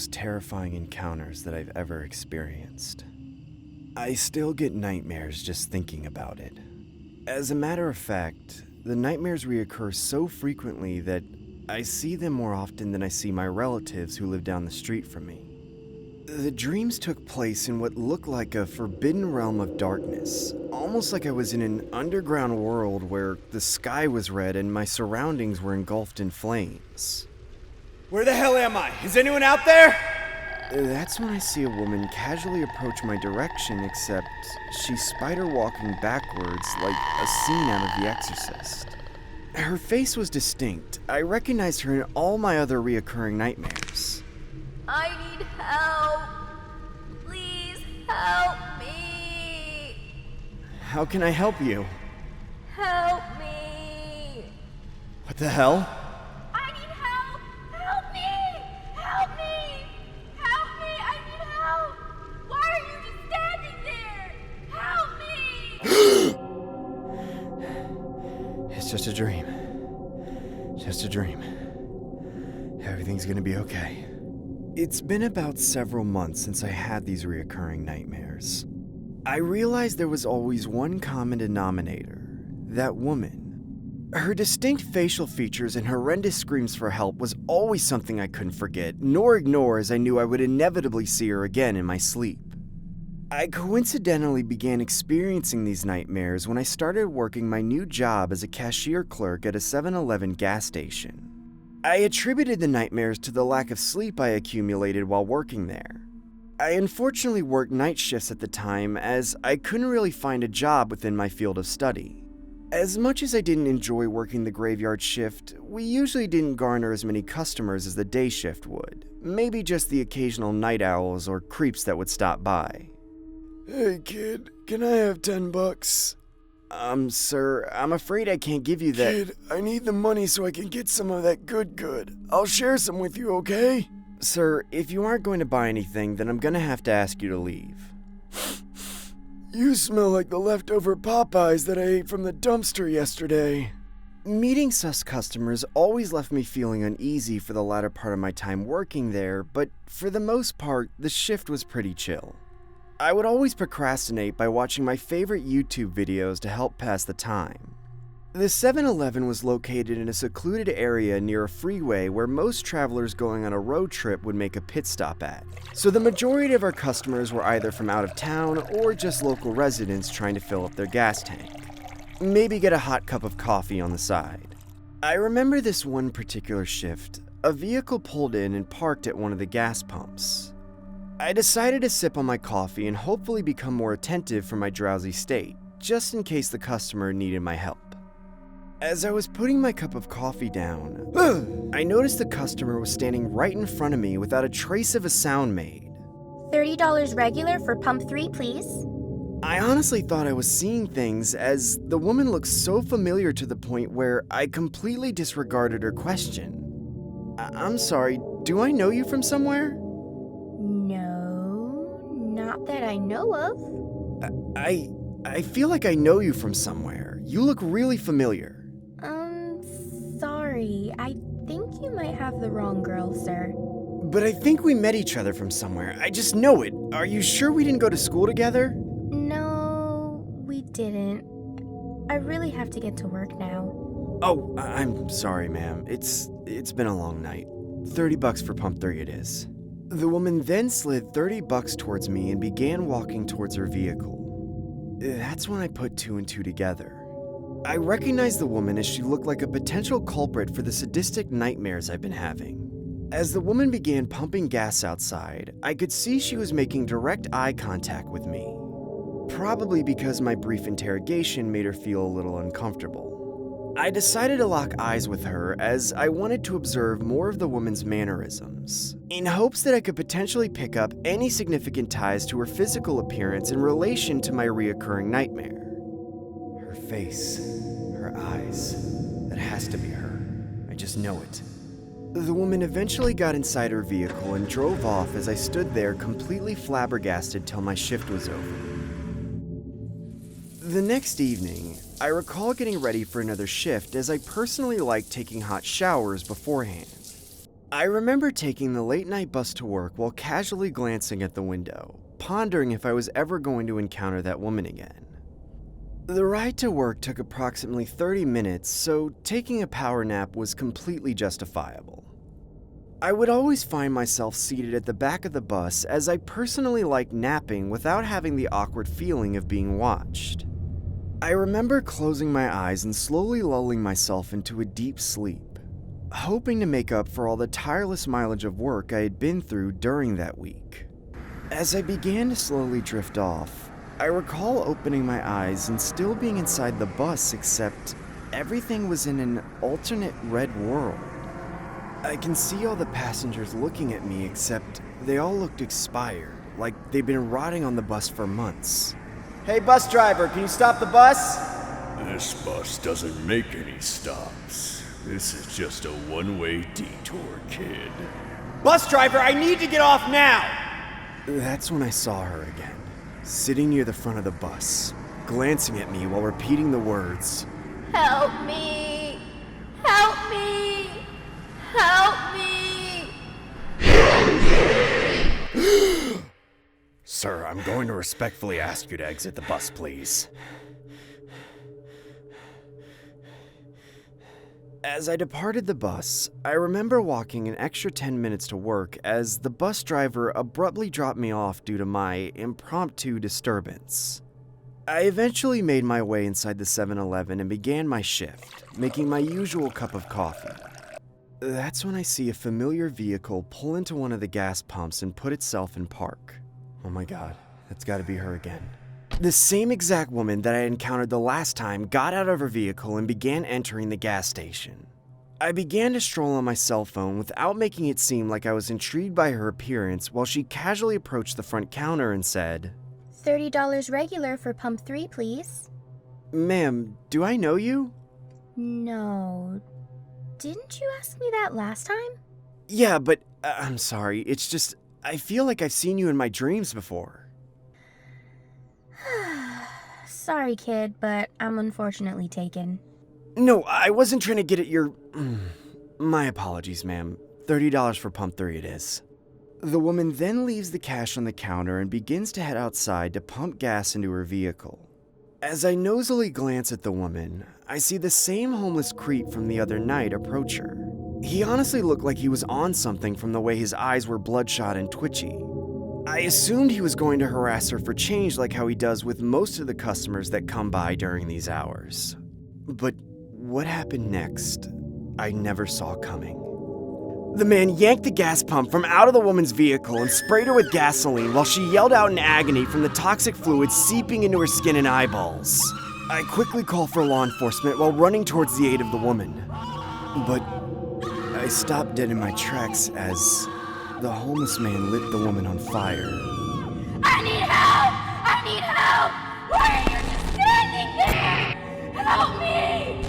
most terrifying encounters that I've ever experienced. I still get nightmares just thinking about it. As a matter of fact, the nightmares reoccur so frequently that I see them more often than I see my relatives who live down the street from me. The dreams took place in what looked like a forbidden realm of darkness, almost like I was in an underground world where the sky was red and my surroundings were engulfed in flames. Where the hell am I? Is anyone out there? That's when I see a woman casually approach my direction, except she's spider walking backwards like a scene out of The Exorcist. Her face was distinct. I recognized her in all my other reoccurring nightmares. I need help. Please help me. How can I help you? Help me. What the hell? I need help. Help me. Help me. Help me. I need help. Why are you just standing there? Help me. It's just a dream. Just a dream. Everything's gonna be okay. It's been about several months since I had these reoccurring nightmares. I realized there was always one common denominator: that woman. Her distinct facial features and horrendous screams for help was always something I couldn't forget, nor ignore, as I knew I would inevitably see her again in my sleep. I coincidentally began experiencing these nightmares when I started working my new job as a cashier clerk at a 7-Eleven gas station. I attributed the nightmares to the lack of sleep I accumulated while working there. I unfortunately worked night shifts at the time, as I couldn't really find a job within my field of study. As much as I didn't enjoy working the graveyard shift, we usually didn't garner as many customers as the day shift would. Maybe just the occasional night owls or creeps that would stop by. Hey kid, can I have $10? Sir, I'm afraid I can't give you that. Kid, I need the money so I can get some of that good. I'll share some with you, okay? Sir, if you aren't going to buy anything, then I'm gonna have to ask you to leave. You smell like the leftover Popeyes that I ate from the dumpster yesterday. Meeting sus customers always left me feeling uneasy for the latter part of my time working there, but for the most part, the shift was pretty chill. I would always procrastinate by watching my favorite YouTube videos to help pass the time. The 7-Eleven was located in a secluded area near a freeway where most travelers going on a road trip would make a pit stop at. So the majority of our customers were either from out of town or just local residents trying to fill up their gas tank. Maybe get a hot cup of coffee on the side. I remember this one particular shift. A vehicle pulled in and parked at one of the gas pumps. I decided to sip on my coffee and hopefully become more attentive for my drowsy state, just in case the customer needed my help. As I was putting my cup of coffee down, I noticed the customer was standing right in front of me without a trace of a sound made. $30 regular for pump 3, please. I honestly thought I was seeing things, as the woman looked so familiar to the point where I completely disregarded her question. I'm sorry, do I know you from somewhere? No, not that I know of. I feel like I know you from somewhere. You look really familiar. Sorry. I think you might have the wrong girl, sir. But I think we met each other from somewhere. I just know it. Are you sure we didn't go to school together? No, we didn't. I really have to get to work now. Oh, I'm sorry, ma'am. It's been a long night. $30 for pump 3 it is. The woman then slid $30 towards me and began walking towards her vehicle. That's when I put 2 and 2 together. I recognized the woman as she looked like a potential culprit for the sadistic nightmares I've been having. As the woman began pumping gas outside, I could see she was making direct eye contact with me. Probably because my brief interrogation made her feel a little uncomfortable. I decided to lock eyes with her as I wanted to observe more of the woman's mannerisms, in hopes that I could potentially pick up any significant ties to her physical appearance in relation to my reoccurring nightmare. Her face, her eyes, that has to be her. I just know it. The woman eventually got inside her vehicle and drove off as I stood there completely flabbergasted till my shift was over. The next evening, I recall getting ready for another shift as I personally like taking hot showers beforehand. I remember taking the late night bus to work while casually glancing at the window, pondering if I was ever going to encounter that woman again. The ride to work took approximately 30 minutes, so taking a power nap was completely justifiable. I would always find myself seated at the back of the bus as I personally like napping without having the awkward feeling of being watched. I remember closing my eyes and slowly lulling myself into a deep sleep, hoping to make up for all the tireless mileage of work I had been through during that week. As I began to slowly drift off, I recall opening my eyes and still being inside the bus, except everything was in an alternate red world. I can see all the passengers looking at me, except they all looked expired, like they'd been rotting on the bus for months. Hey, bus driver, can you stop the bus? This bus doesn't make any stops. This is just a one-way detour, kid. Bus driver, I need to get off now! That's when I saw her again, sitting near the front of the bus, glancing at me while repeating the words, Help me! Help me! Help me! "Sir, I'm going to respectfully ask you to exit the bus, please." As I departed the bus, I remember walking an extra 10 minutes to work as the bus driver abruptly dropped me off due to my impromptu disturbance. I eventually made my way inside the 7-Eleven and began my shift, making my usual cup of coffee. That's when I see a familiar vehicle pull into one of the gas pumps and put itself in park. Oh my god, that's gotta be her again. The same exact woman that I encountered the last time got out of her vehicle and began entering the gas station. I began to stroll on my cell phone without making it seem like I was intrigued by her appearance while she casually approached the front counter and said, $30 regular for pump 3, please. "Ma'am, do I know you?" No. Didn't you ask me that last time? "Yeah, but I'm sorry, it's just, I feel like I've seen you in my dreams before." Sorry, kid, but I'm unfortunately taken. "No, I wasn't trying to get at your... My apologies, ma'am. $30 for pump 3 it is." The woman then leaves the cash on the counter and begins to head outside to pump gas into her vehicle. As I nosily glance at the woman, I see the same homeless creep from the other night approach her. He honestly looked like he was on something from the way his eyes were bloodshot and twitchy. I assumed he was going to harass her for change like how he does with most of the customers that come by during these hours. But what happened next, I never saw coming. The man yanked the gas pump from out of the woman's vehicle and sprayed her with gasoline while she yelled out in agony from the toxic fluid seeping into her skin and eyeballs. I quickly called for law enforcement while running towards the aid of the woman. But I stopped dead in my tracks as the homeless man lit the woman on fire. I need help! I need help! Why are you just standing there? Help me!